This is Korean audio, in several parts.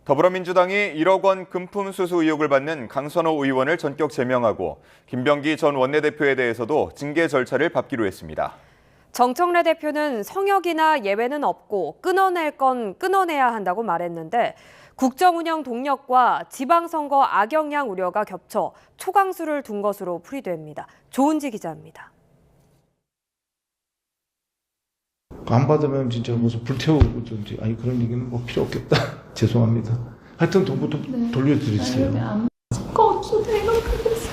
더불어민주당이 1억 원 금품 수수 의혹을 받는 강선호 의원을 전격 제명하고 김병기 전 원내대표에 대해서도 징계 절차를 밟기로 했습니다. 정청래 대표는 성역이나 예외는 없고 끊어낼 건 끊어내야 한다고 말했는데 국정운영 동력과 지방선거 악영향 우려가 겹쳐 초강수를 둔 것으로 풀이됩니다. 조은지 기자입니다. 안 받으면 진짜 무슨 불태우든지 아니 그런 얘기는 뭐 필요 없겠다. 죄송합니다. 하여튼 돈부터 돌려드리세요. 선거 없어도 행복하겠어요.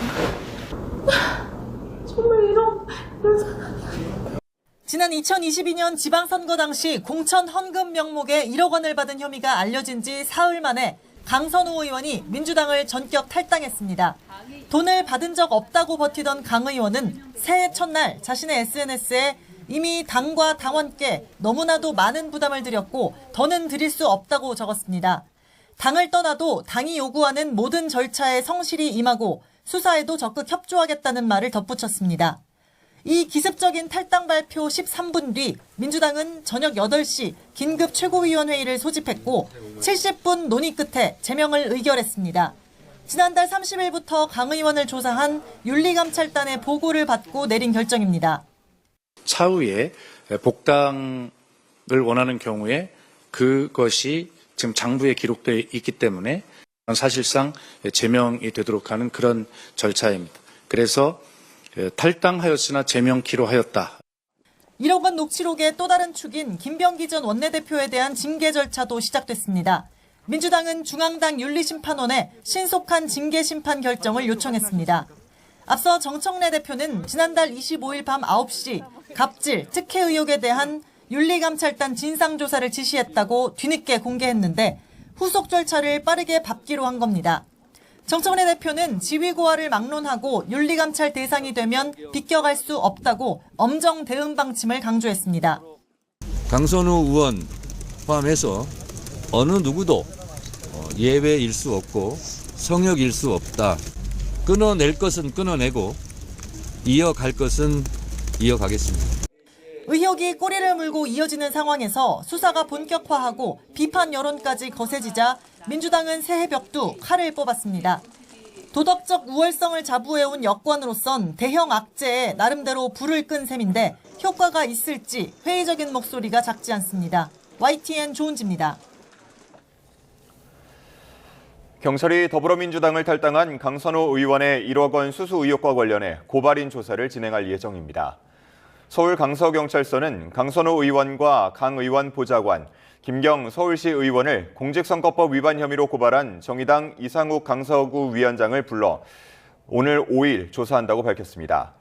정말 이런 사람이 지난 2022년 지방선거 당시 공천 헌금 명목에 1억 원을 받은 혐의가 알려진 지 사흘 만에 강선호 의원이 민주당을 전격 탈당했습니다. 돈을 받은 적 없다고 버티던 강 의원은 새해 첫날 자신의 SNS에 이미 당과 당원께 너무나도 많은 부담을 드렸고 더는 드릴 수 없다고 적었습니다. 당을 떠나도 당이 요구하는 모든 절차에 성실히 임하고 수사에도 적극 협조하겠다는 말을 덧붙였습니다. 이 기습적인 탈당 발표 13분 뒤 민주당은 저녁 8시 긴급 최고위원회의를 소집했고 70분 논의 끝에 제명을 의결했습니다. 지난달 30일부터 강 의원을 조사한 윤리감찰단의 보고를 받고 내린 결정입니다. 차후에 복당을 원하는 경우에 그것이 지금 장부에 기록되어 있기 때문에 사실상 제명이 되도록 하는 그런 절차입니다. 그래서 탈당하였으나 제명키로 하였다. 1억 원 녹취록의 또 다른 축인 김병기 전 원내대표에 대한 징계 절차도 시작됐습니다. 민주당은 중앙당 윤리심판원에 신속한 징계 심판 결정을 요청했습니다. 앞서 정청래 대표는 지난달 25일 밤 9시 갑질, 특혜 의혹에 대한 윤리감찰단 진상조사를 지시했다고 뒤늦게 공개했는데 후속 절차를 빠르게 밟기로 한 겁니다. 정청래 대표는 지위고하를 막론하고 윤리감찰 대상이 되면 비껴갈 수 없다고 엄정 대응 방침을 강조했습니다. 강선호 의원 포함해서 어느 누구도 예외일 수 없고 성역일 수 없다. 끊어낼 것은 끊어내고 이어갈 것은 이어가겠습니다. 의혹이 꼬리를 물고 이어지는 상황에서 수사가 본격화하고 비판 여론까지 거세지자 민주당은 새해 벽두 칼을 뽑았습니다. 도덕적 우월성을 자부해온 여권으로선 대형 악재에 나름대로 불을 끈 셈인데 효과가 있을지 회의적인 목소리가 작지 않습니다. YTN 조은지입니다. 경찰이 더불어민주당을 탈당한 강선호 의원의 1억 원 수수 의혹과 관련해 고발인 조사를 진행할 예정입니다. 서울 강서경찰서는 강선호 의원과 강 의원 보좌관, 김경 서울시 의원을 공직선거법 위반 혐의로 고발한 정의당 이상욱 강서구 위원장을 불러 오늘 5일 조사한다고 밝혔습니다.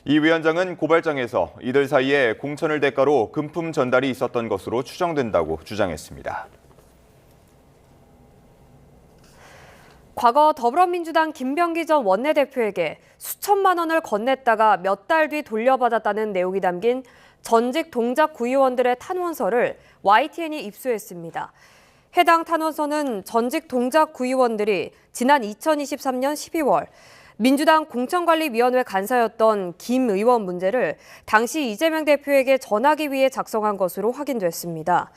이 위원장은 고발장에서 이들 사이에 공천을 대가로 금품 전달이 있었던 것으로 추정된다고 주장했습니다. 과거 더불어민주당 김병기 전 원내대표에게 수천만 원을 건넸다가 몇 달 뒤 돌려받았다는 내용이 담긴 전직 동작 구의원들의 탄원서를 YTN이 입수했습니다. 해당 탄원서는 전직 동작 구의원들이 지난 2023년 12월 민주당 공천관리위원회 간사였던 김 의원 문제를 당시 이재명 대표에게 전하기 위해 작성한 것으로 확인됐습니다.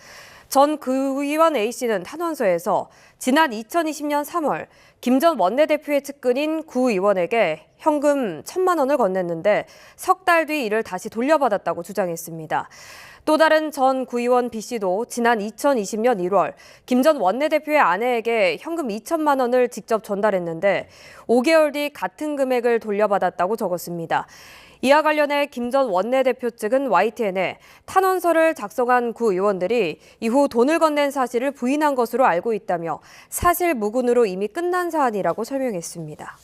전 구의원 A씨는 탄원서에서 지난 2020년 3월 김 전 원내대표의 측근인 구의원에게 현금 1,000만 원을 건넸는데 석 달 뒤 이를 다시 돌려받았다고 주장했습니다. 또 다른 전 구의원 B씨도 지난 2020년 1월 김 전 원내대표의 아내에게 현금 2천만 원을 직접 전달했는데 5개월 뒤 같은 금액을 돌려받았다고 적었습니다. 이와 관련해 김 전 원내대표 측은 YTN에 탄원서를 작성한 구 의원들이 이후 돈을 건넨 사실을 부인한 것으로 알고 있다며 사실 무근으로 이미 끝난 사안이라고 설명했습니다.